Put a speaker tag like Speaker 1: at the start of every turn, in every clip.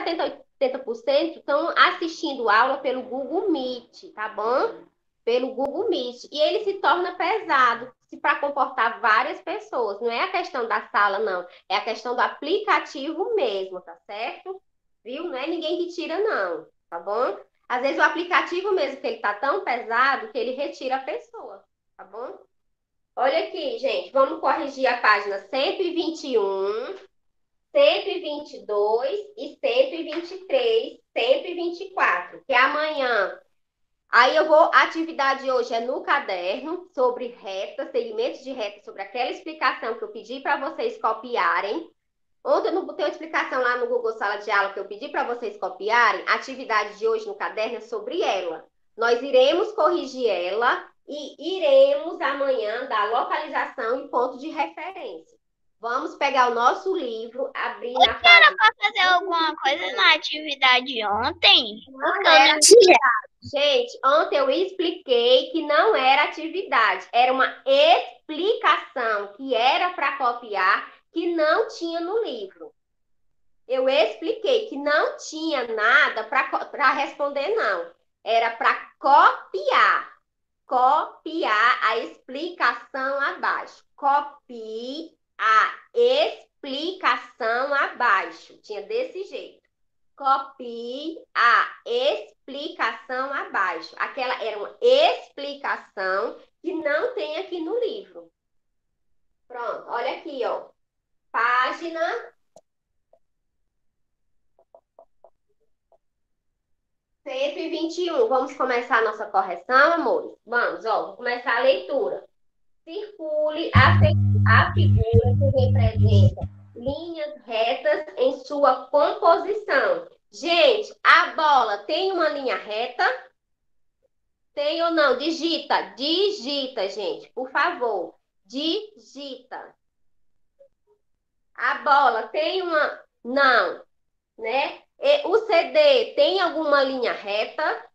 Speaker 1: 70, 80% estão assistindo aula pelo Google Meet, tá bom? Pelo Google Meet. E ele se torna pesado se para comportar várias pessoas. Não é a questão da sala, não. É a questão do aplicativo mesmo, tá certo? Viu? Não é ninguém que tira, não, tá bom? Às vezes o aplicativo mesmo, que ele tá tão pesado que ele retira a pessoa, tá bom? Olha aqui, gente, vamos corrigir a página 121, 122 e 123, 124, que é amanhã. Aí eu vou, a atividade hoje é no caderno, sobre retas, segmentos de retas, sobre aquela explicação que eu pedi para vocês copiarem. Ontem eu não botei uma explicação lá no Google Sala de Aula que eu pedi para vocês copiarem. A atividade de hoje no caderno é sobre ela. Nós iremos corrigir ela e iremos amanhã dar localização e ponto de referência. Vamos pegar o nosso livro, abrir na
Speaker 2: Era
Speaker 1: página.
Speaker 2: para fazer alguma coisa na atividade ontem?
Speaker 1: Não
Speaker 2: Porque eu
Speaker 1: era
Speaker 2: não tinha.
Speaker 1: atividade. Gente, ontem eu expliquei que não era atividade, era uma explicação que era para copiar, que não tinha no livro. Eu expliquei que não tinha nada para responder, não. Era para copiar. Copiar a explicação abaixo. Copie a explicação abaixo. Tinha desse jeito. Copie a explicação abaixo. Aquela era uma explicação que não tem aqui no livro. Pronto, olha aqui, ó. Página 121. Vamos começar a nossa correção, amores? Vamos, ó, vou começar a leitura. Circule a figura que representa linhas retas em sua composição. Gente, a bola tem uma linha reta? Tem ou não? Digita, digita, gente, por favor. Digita. A bola tem uma. Não, né? O CD tem alguma linha reta?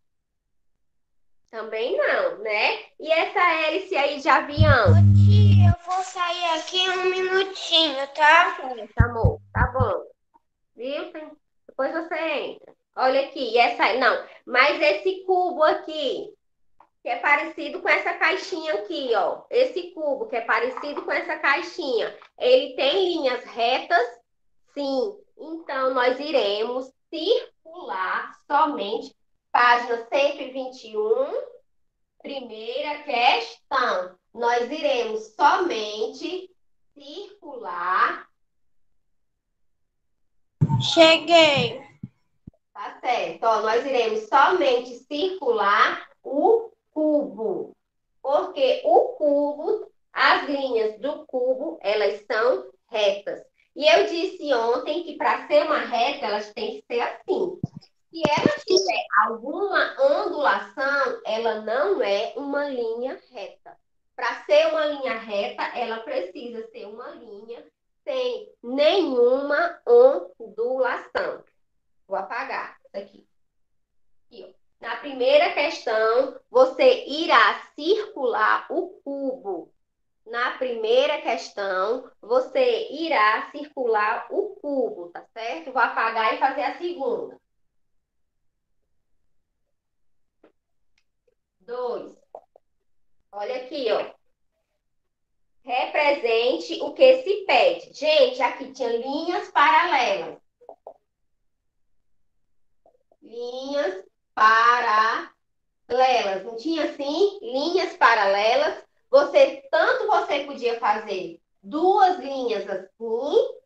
Speaker 1: Também não, né? E essa hélice aí de avião?
Speaker 2: Tia, eu vou sair aqui um minutinho, tá?
Speaker 1: Certo, amor, tá bom. Viu? Depois você entra. Olha aqui, e essa, não, mas esse cubo aqui, que é parecido com essa caixinha aqui, ó. Esse cubo que é parecido com essa caixinha, ele tem linhas retas? Sim. Então, nós iremos circular somente página 121, primeira questão. Nós iremos somente circular.
Speaker 2: Cheguei.
Speaker 1: Tá certo. Ó, nós iremos somente circular o cubo. Porque o cubo, as linhas do cubo, elas são retas. E eu disse ontem que para ser uma reta, elas têm que ser assim. Se ela tiver alguma ondulação, ela não é uma linha reta. Para ser uma linha reta, ela precisa ser uma linha sem nenhuma ondulação. Vou apagar isso aqui. Aqui, ó. Na primeira questão, você irá circular o cubo. Na primeira questão, você irá circular o cubo, tá certo? Vou apagar e fazer a segunda. 2. Olha aqui, ó. Represente o que se pede. Gente, aqui tinha linhas paralelas. Linhas paralelas. Não tinha assim? Linhas paralelas. Você podia fazer duas linhas assim,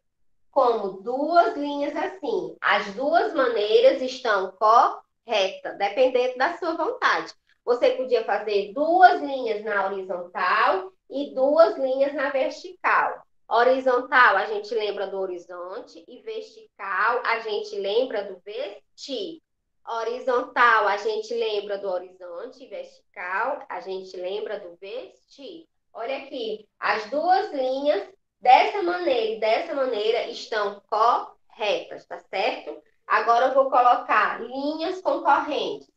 Speaker 1: como duas linhas assim. As duas maneiras estão corretas, dependendo da sua vontade. Você podia fazer duas linhas na horizontal e duas linhas na vertical. Horizontal, a gente lembra do horizonte, e vertical, a gente lembra do vestir. Horizontal, a gente lembra do horizonte, vertical, a gente lembra do vestir. Olha aqui, as duas linhas dessa maneira e dessa maneira estão corretas, tá certo? Agora eu vou colocar linhas concorrentes.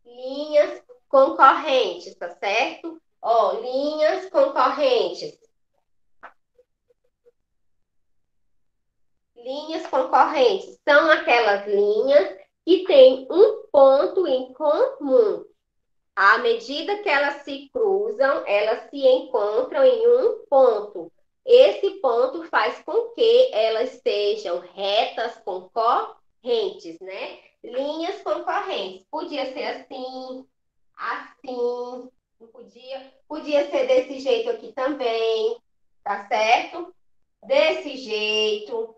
Speaker 1: Linhas concorrentes, tá certo? Ó, linhas concorrentes. Linhas concorrentes são aquelas linhas que têm um ponto em comum. À medida que elas se cruzam, elas se encontram em um ponto. Esse ponto faz com que elas sejam retas concorrentes, né? Linhas concorrentes. Podia ser assim, assim, não podia? Podia ser desse jeito aqui também, tá certo? Desse jeito.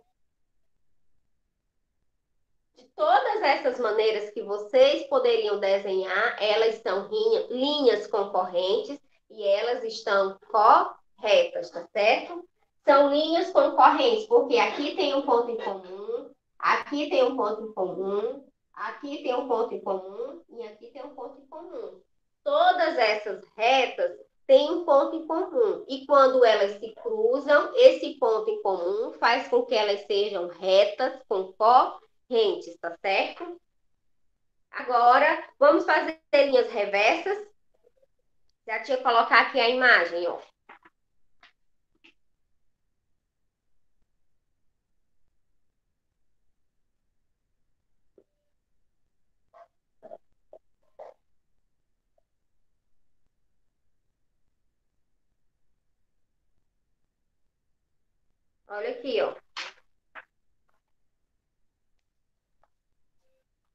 Speaker 1: De todas essas maneiras que vocês poderiam desenhar, elas são linhas concorrentes e elas estão corretas, tá certo? São linhas concorrentes, porque aqui tem um ponto em comum, aqui tem um ponto em comum, aqui tem um ponto em comum e aqui tem um ponto em comum. Todas essas retas têm um ponto em comum. E quando elas se cruzam, esse ponto em comum faz com que elas sejam retas concorrentes, tá certo? Agora, vamos fazer linhas reversas. Já tinha colocar aqui a imagem, ó. Olha aqui, ó.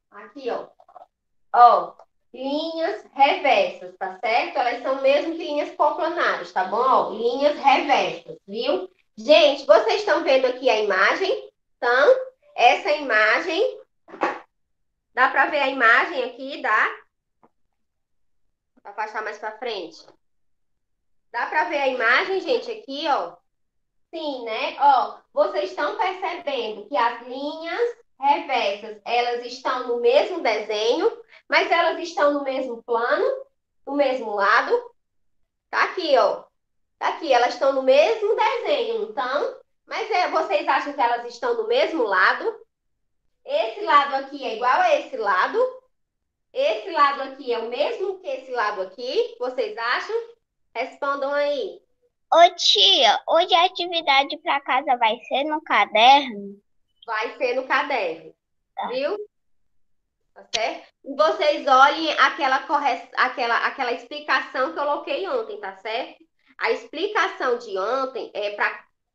Speaker 1: Aqui, ó. Ó, linhas reversas, tá certo? Elas são mesmo que linhas coplanares, tá bom? Ó, linhas reversas, viu? Gente, vocês estão vendo aqui a imagem? Então, essa imagem, dá para ver a imagem aqui, dá? Vou afastar mais para frente. Dá para ver a imagem, gente, aqui, ó? Sim, né? Ó, vocês estão percebendo que as linhas reversas, elas estão no mesmo desenho, mas elas estão no mesmo plano, no mesmo lado. Tá aqui, ó. Tá aqui, elas estão no mesmo desenho, então. Mas vocês acham que elas estão no mesmo lado? Esse lado aqui é igual a esse lado. Esse lado aqui é o mesmo que esse lado aqui. Vocês acham? Respondam aí.
Speaker 2: Ô tia, hoje a atividade para casa vai ser no caderno?
Speaker 1: Vai ser no caderno, viu? Tá certo? E vocês olhem aquela explicação que eu coloquei ontem, tá certo? A explicação de ontem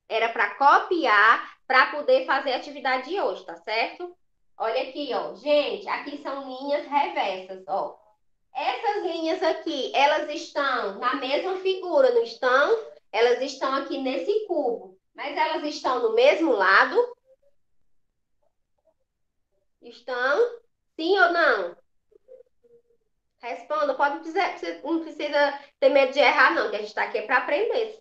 Speaker 1: era para copiar para poder fazer a atividade de hoje, tá certo? Olha aqui, ó. Gente, aqui são linhas reversas, ó. Essas linhas aqui, elas estão na mesma figura, não estão? Elas estão aqui nesse cubo, mas elas estão no mesmo lado? Estão? Sim ou não? Responda, pode dizer, não precisa ter medo de errar, não, que a gente está aqui para aprender.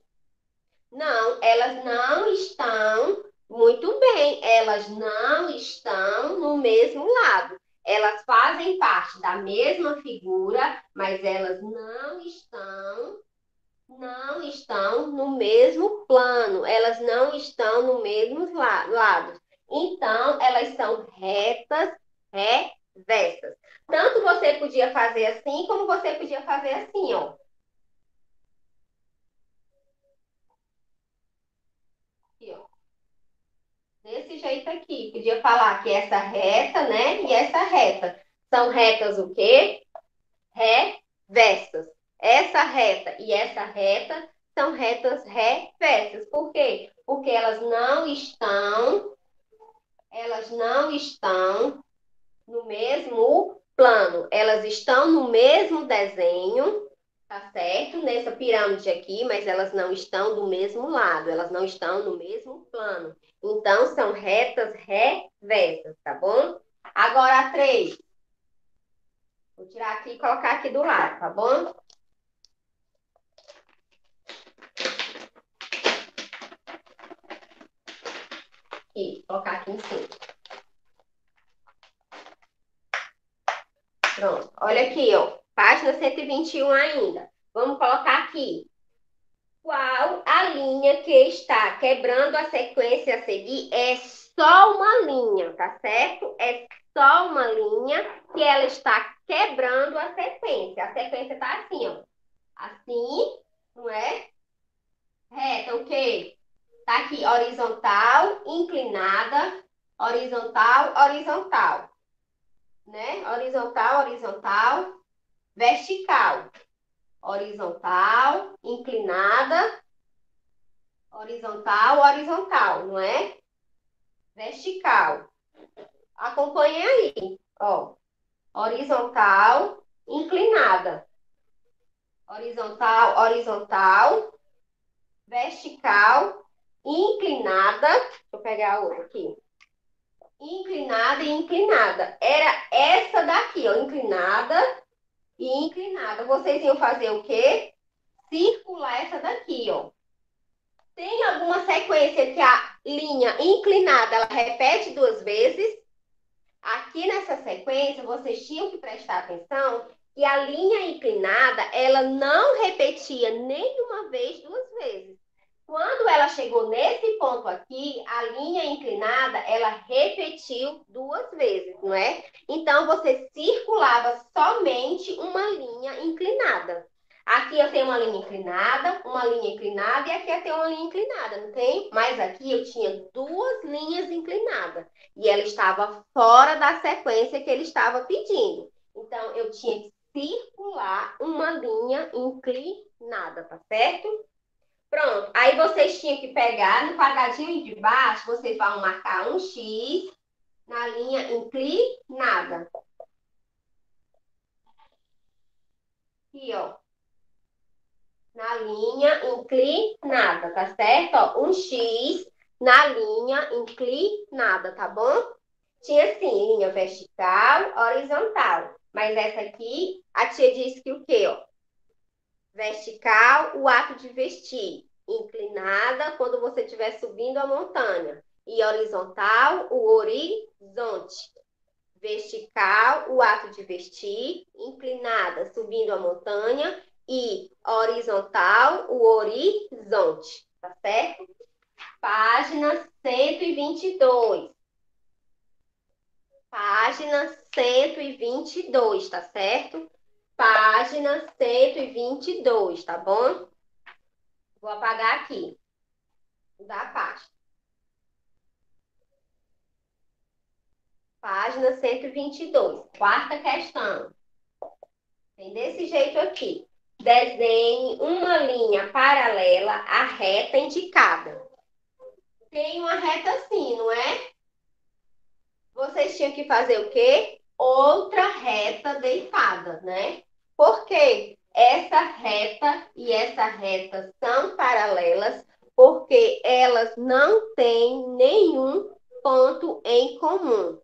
Speaker 1: Não, elas não estão, muito bem, elas não estão no mesmo lado. Elas fazem parte da mesma figura, mas elas não estão no mesmo plano, elas não estão no mesmo lado. Então, elas são retas, reversas. Tanto você podia fazer assim, como você podia fazer assim, ó. Aqui, ó. Desse jeito aqui. Podia falar que essa reta, né? E essa reta. São retas o quê? Reversas. Essa reta e essa reta são retas reversas. Por quê? Porque elas não estão no mesmo plano. Elas estão no mesmo desenho, tá certo? Nessa pirâmide aqui, mas elas não estão do mesmo lado, elas não estão no mesmo plano. Então, são retas reversas, tá bom? Agora a 3. Vou tirar aqui e colocar aqui do lado, tá bom? Aqui, colocar aqui em cima. Pronto. Olha aqui, ó. Página 121 ainda. Vamos colocar aqui. Qual a linha que está quebrando a sequência a seguir? É só uma linha, tá certo? É só uma linha que ela está quebrando a sequência. A sequência tá assim, ó. Assim, não é? Reta, o quê? Tá aqui, horizontal, inclinada, horizontal, horizontal, né? Horizontal, horizontal, vertical. Horizontal, inclinada, horizontal, horizontal, não é? Vertical. Acompanhe aí, ó. Horizontal, inclinada. Horizontal, horizontal, vertical, inclinada. Deixa eu pegar a outra aqui. Inclinada e inclinada. Era essa daqui, ó. Inclinada e inclinada. Vocês iam fazer o quê? Circular essa daqui, ó. Tem alguma sequência que a linha inclinada ela repete duas vezes? Aqui nessa sequência, vocês tinham que prestar atenção que a linha inclinada, ela não repetia nenhuma vez duas vezes. Quando ela chegou nesse ponto aqui, a linha inclinada, ela repetiu duas vezes, não é? Então, você circulava somente uma linha inclinada. Aqui eu tenho uma linha inclinada, e aqui eu tenho uma linha inclinada, não tem? Mas aqui eu tinha duas linhas inclinadas. E ela estava fora da sequência que ele estava pedindo. Então, eu tinha que circular uma linha inclinada, tá certo? Pronto. Aí vocês tinham que pegar no quadradinho de baixo, vocês vão marcar um X na linha inclinada. Aqui, ó. Na linha inclinada, tá certo? Ó, um X na linha inclinada, tá bom? Tinha assim, linha vertical, horizontal. Mas essa aqui, a tia disse que o quê, ó? Vertical, o ato de vestir. Inclinada, quando você estiver subindo a montanha. E horizontal, o horizonte. Vertical, o ato de vestir. Inclinada, subindo a montanha. E horizontal, o horizonte. Tá certo? Página 122. Página 122, tá certo? Página 122, tá bom? Vou apagar aqui, da página. Página 122, quarta questão. Tem desse jeito aqui. Desenhe uma linha paralela à reta indicada. Tem uma reta assim, não é? Vocês tinham que fazer o quê? Outra reta deitada, né? Por quê? Essa reta e essa reta são paralelas porque elas não têm nenhum ponto em comum.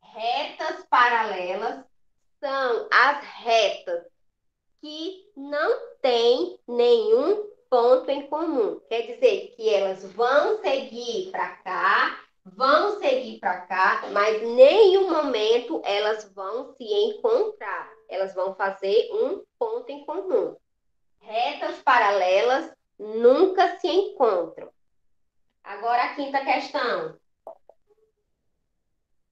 Speaker 1: Retas paralelas são as retas que não têm nenhum ponto em comum. Quer dizer que elas vão seguir para cá, vão seguir para cá, mas em nenhum momento elas vão se encontrar. Elas vão fazer um ponto em comum. Retas paralelas nunca se encontram. Agora a quinta questão.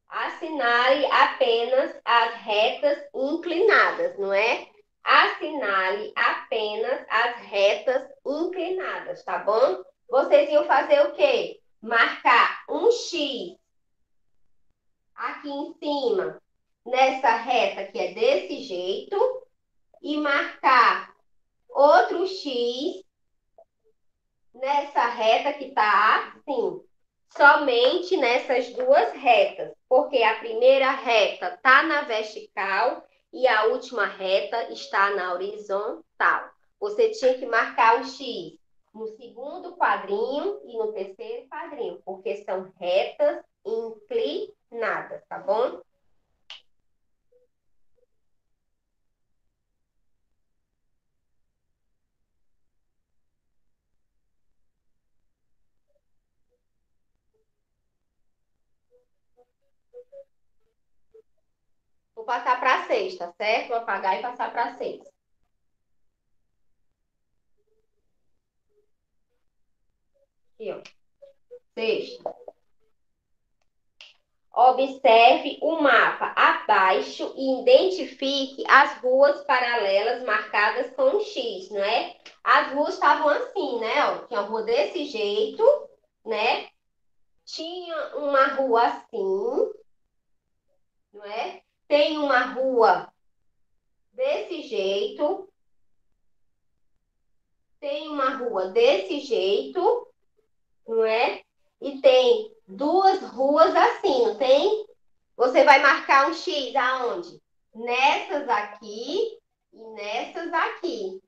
Speaker 1: Assinale apenas as retas inclinadas, não é? Assinale apenas as retas inclinadas, tá bom? Vocês iam fazer o quê? Marcar um X aqui em cima, nessa reta que é desse jeito, e marcar outro X nessa reta que tá assim, somente nessas duas retas, porque a primeira reta está na vertical e a última reta está na horizontal. Você tinha que marcar o X no segundo quadrinho e no terceiro quadrinho, porque são retas inclinadas, tá bom? Vou passar para seis, tá certo? Vou apagar e passar para seis. Aqui, ó. Sexta. Observe o mapa abaixo e identifique as ruas paralelas marcadas com um X, não é? As ruas estavam assim, né? Ó, tinha uma rua desse jeito, né? Tinha uma rua assim, não é? Tem uma rua desse jeito, tem uma rua desse jeito, não é? E tem duas ruas assim, não tem? Você vai marcar um X aonde? Nessas aqui e nessas aqui.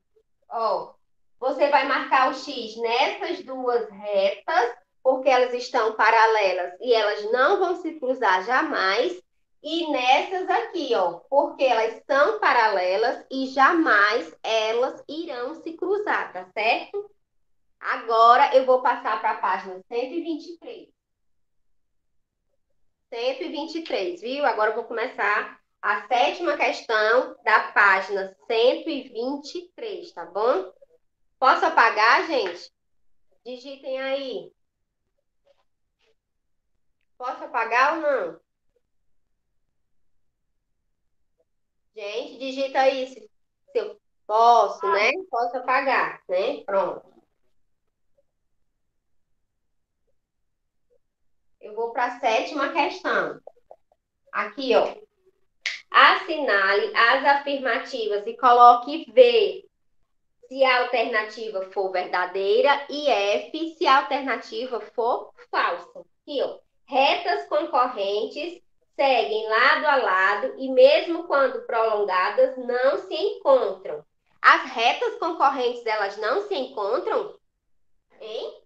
Speaker 1: Ó, você vai marcar o X nessas duas retas, porque elas estão paralelas e elas não vão se cruzar jamais. E nessas aqui, ó, porque elas são paralelas e jamais elas irão se cruzar, tá certo? Agora eu vou passar para a página 123. 123, viu? Agora eu vou começar a sétima questão da página 123, tá bom? Posso apagar, gente? Digitem aí. Posso apagar ou não? Gente, digita aí se eu posso, né? Posso apagar, né? Pronto. Eu vou para a sétima questão. Aqui, ó. Assinale as afirmativas e coloque V se a alternativa for verdadeira e F se a alternativa for falsa. Aqui, ó. Retas concorrentes seguem lado a lado e mesmo quando prolongadas não se encontram. As retas concorrentes, elas não se encontram? Hein?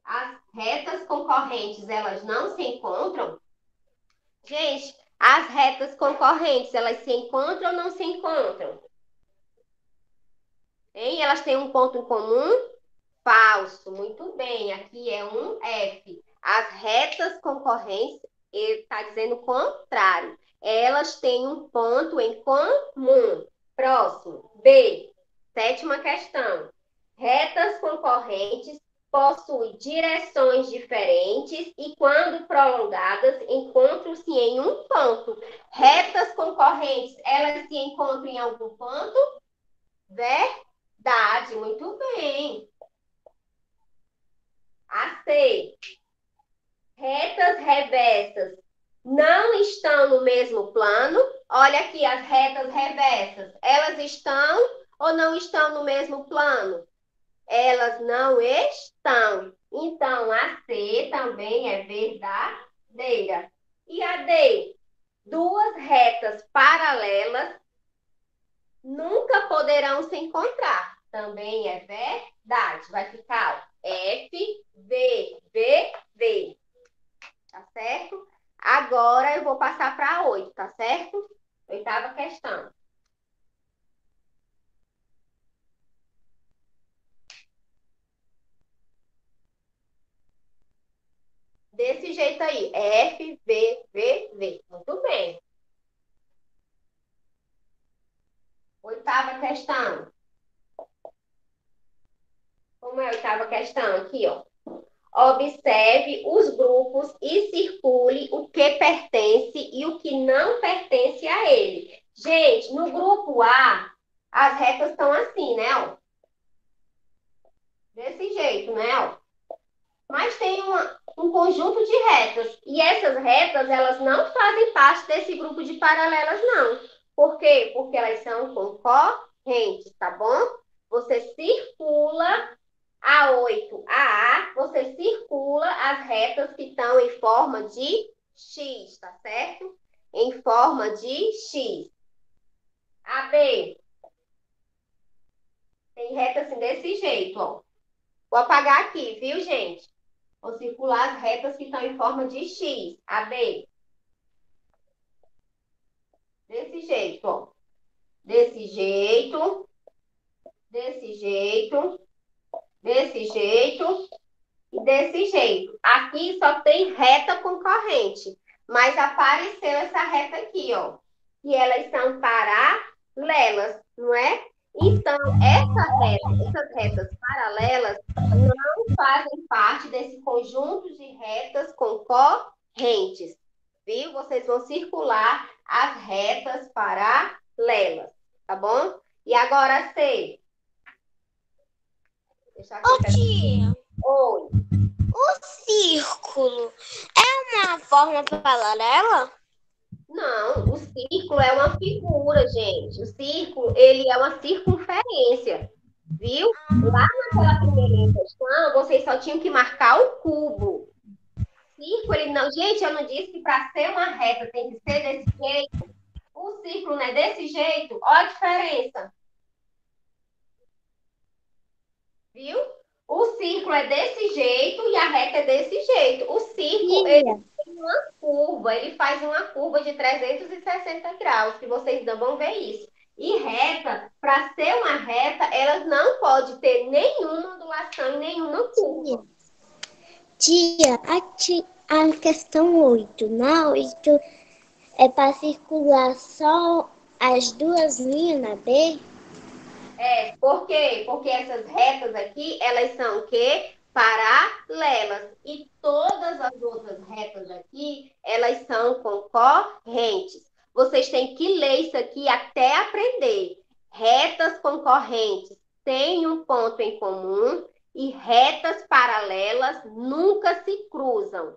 Speaker 1: As retas concorrentes, elas não se encontram? Gente, as retas concorrentes, elas se encontram ou não se encontram? Hein? Elas têm um ponto em comum? Falso. Muito bem. Aqui é um F. As retas concorrentes, ele está dizendo o contrário. Elas têm um ponto em comum. Próximo. B. Sétima questão. Retas concorrentes possuem direções diferentes e, quando prolongadas, encontram-se em um ponto. Retas concorrentes, elas se encontram em algum ponto? Verdade, muito bem. A C. Retas reversas não estão no mesmo plano. Olha aqui as retas reversas. Elas estão ou não estão no mesmo plano? Elas não estão. Então, a C também é verdadeira. E a D? Duas retas paralelas nunca poderão se encontrar. Também é verdade. Vai ficar F, V, V, V. Tá certo? Agora eu vou passar para a 8, tá certo? Oitava questão. Desse jeito aí. F, V, V, V. Muito bem. Oitava questão. Como é a oitava questão? Aqui, ó. Observe os grupos e circule o que pertence e o que não pertence a ele. Gente, no grupo A, as retas estão assim, né? Ó. Desse jeito, né? Ó. Mas tem um conjunto de retas. E essas retas, elas não fazem parte desse grupo de paralelas, não. Por quê? Porque elas são concorrentes, tá bom? Você circula A8, você circula as retas que estão em forma de X, tá certo? Em forma de X. AB tem reta assim desse jeito, ó. Vou apagar aqui, viu, gente? Vou circular as retas que estão em forma de X, AB. Desse jeito, ó. Desse jeito, desse jeito, desse jeito e desse jeito. Aqui só tem reta concorrente, mas apareceu essa reta aqui, ó. E elas são paralelas, não é? Então, essas retas paralelas não fazem parte desse conjunto de retas concorrentes, viu? Vocês vão circular as retas paralelas, tá bom? E agora, C. Deixa aqui.
Speaker 2: Ô, tia,
Speaker 1: Oi.
Speaker 2: o círculo é uma forma paralela?
Speaker 1: Não, o círculo é uma figura, gente. O círculo, ele é uma circunferência, viu? Lá naquela primeira questão, vocês só tinham que marcar o cubo. Círculo, ele não... Gente, eu não disse que para ser uma reta tem que ser desse jeito. O círculo não é desse jeito. Olha a diferença. Viu? O círculo é desse jeito e a reta é desse jeito. O círculo, ele
Speaker 2: Tia,
Speaker 1: tem uma curva, ele faz uma curva de 360 graus, que vocês ainda vão ver isso. E reta, para ser uma reta, elas não pode ter nenhuma ondulação e nenhuma curva.
Speaker 2: tia, a questão 8, na 8 é para circular só as duas linhas na B?
Speaker 1: Por quê? Porque essas retas aqui, elas são o quê? Paralelas. E todas as outras retas aqui, elas são concorrentes. Vocês têm que ler isso aqui até aprender. Retas concorrentes têm um ponto em comum e retas paralelas nunca se cruzam.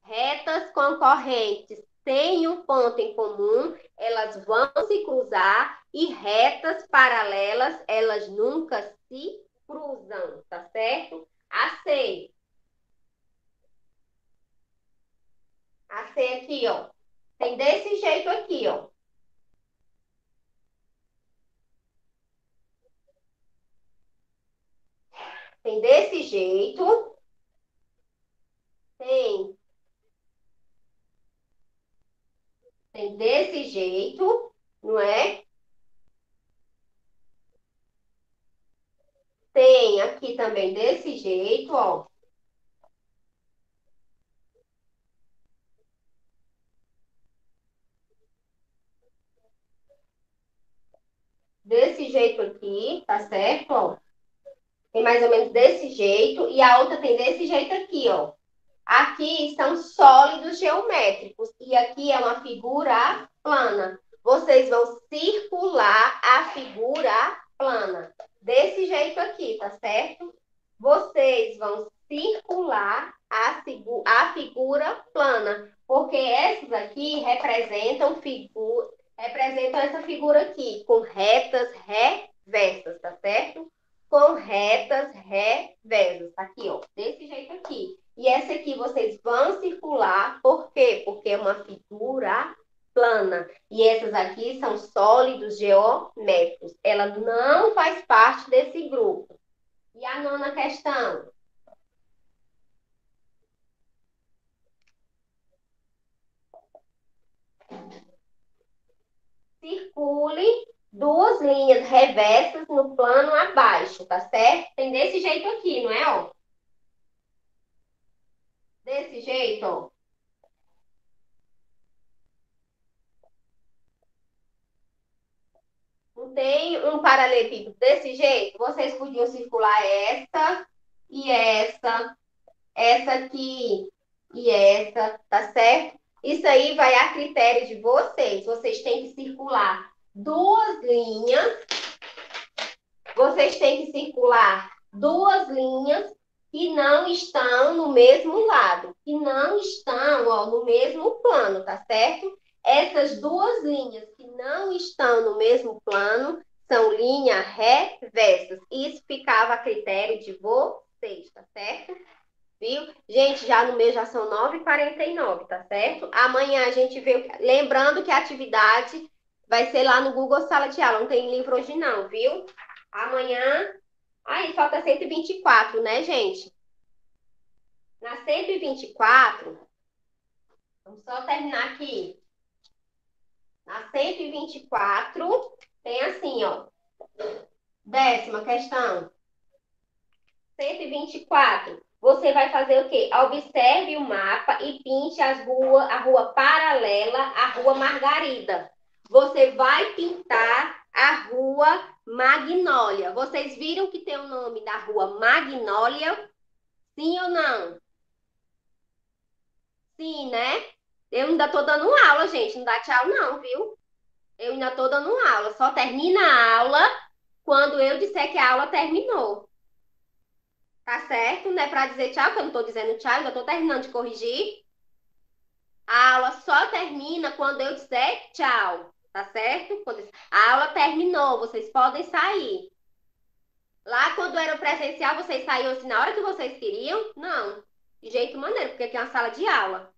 Speaker 1: Retas concorrentes têm um ponto em comum, elas vão se cruzar e retas paralelas, elas nunca se cruzam, tá certo? A C. A C aqui, ó. Tem desse jeito aqui, ó. Tem desse jeito. Tem. Tem desse jeito, não é? Tem aqui também desse jeito, ó. Desse jeito aqui, tá certo? Ó. Tem mais ou menos desse jeito. E a outra tem desse jeito aqui, ó. Aqui são sólidos geométricos. E aqui é uma figura plana. Vocês vão circular a figura plana. Desse jeito aqui, tá certo? Vocês vão circular a figura plana. Porque essas aqui representam essa figura aqui, com retas reversas, tá certo? Com retas reversas. Aqui, ó, desse jeito aqui. E essa aqui vocês vão circular, por quê? Porque é uma figura plana. E essas aqui são sólidos geométricos. Ela não faz parte desse grupo. E a nona questão? Circule duas linhas reversas no plano abaixo, tá certo? Tem desse jeito aqui, não é, ó? Desse jeito, ó. Não tem um paralelepípedo desse jeito? Vocês podiam circular essa e essa aqui e essa, tá certo? Isso aí vai a critério de vocês. Vocês têm que circular duas linhas. Vocês têm que circular duas linhas que não estão no mesmo lado, que não estão, ó, no mesmo plano, tá certo? Essas duas linhas que não estão no mesmo plano são linhas reversas. Isso ficava a critério de vocês, tá certo? Viu? Gente, já no mês já são 9h49, tá certo? Amanhã a gente vê. Lembrando que a atividade vai ser lá no Google Sala de Aula. Não tem livro hoje, não, viu? Amanhã. Aí falta 124, né, gente? Na 124, vamos só terminar aqui. Na 124, tem assim, ó. 10ª questão. 124. Você vai fazer o quê? Observe o mapa e pinte a rua paralela à Rua Margarida. Você vai pintar a Rua Magnólia. Vocês viram que tem o nome da Rua Magnólia? Sim ou não? Sim, né? Eu ainda tô dando aula, gente. Não dá tchau, não, viu? Eu ainda tô dando aula. Só termina a aula quando eu disser que a aula terminou. Tá certo? Não é pra dizer tchau, que eu não tô dizendo tchau, ainda tô terminando de corrigir. A aula só termina quando eu disser tchau. Tá certo? A aula terminou, vocês podem sair. Lá quando era presencial, vocês saíam assim na hora que vocês queriam? Não. De jeito maneiro, porque aqui é uma sala de aula.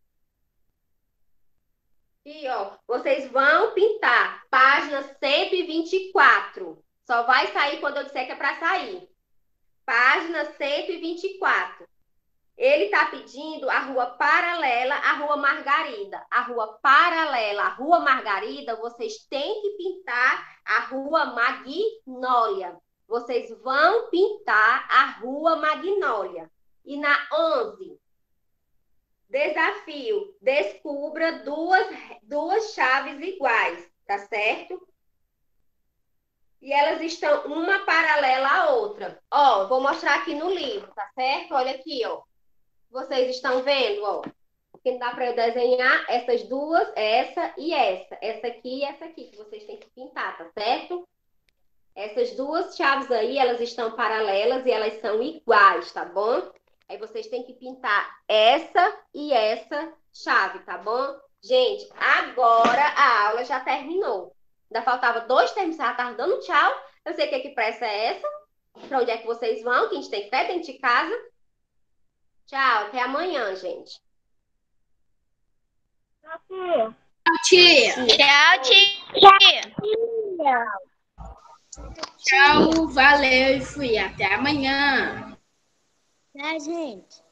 Speaker 1: E, ó, vocês vão pintar página 124. Só vai sair quando eu disser que é para sair. Página 124. Ele está pedindo a rua paralela à Rua Margarida. A rua paralela à Rua Margarida, vocês têm que pintar a Rua Magnólia. Vocês vão pintar a Rua Magnólia. E na 11, desafio, descubra duas chaves iguais, tá certo? E elas estão uma paralela à outra. Ó, vou mostrar aqui no livro, tá certo? Olha aqui, ó. Vocês estão vendo, ó? Que dá para eu desenhar essas duas, essa e essa. Essa aqui e essa aqui, que vocês têm que pintar, tá certo? Essas duas chaves aí, elas estão paralelas e elas são iguais, tá bom? Aí vocês têm que pintar essa e essa chave, tá bom? Gente, agora a aula já terminou. Ainda faltava 2 termos, já tava dando tchau. Eu sei que a que pressa é essa. Para onde é que vocês vão? Que a gente tem fé dentro de casa. Tchau, até amanhã, gente.
Speaker 3: Tchau, tia.
Speaker 4: Tchau, tia.
Speaker 3: Tchau, valeu e fui. Até amanhã.
Speaker 2: Tchau, gente.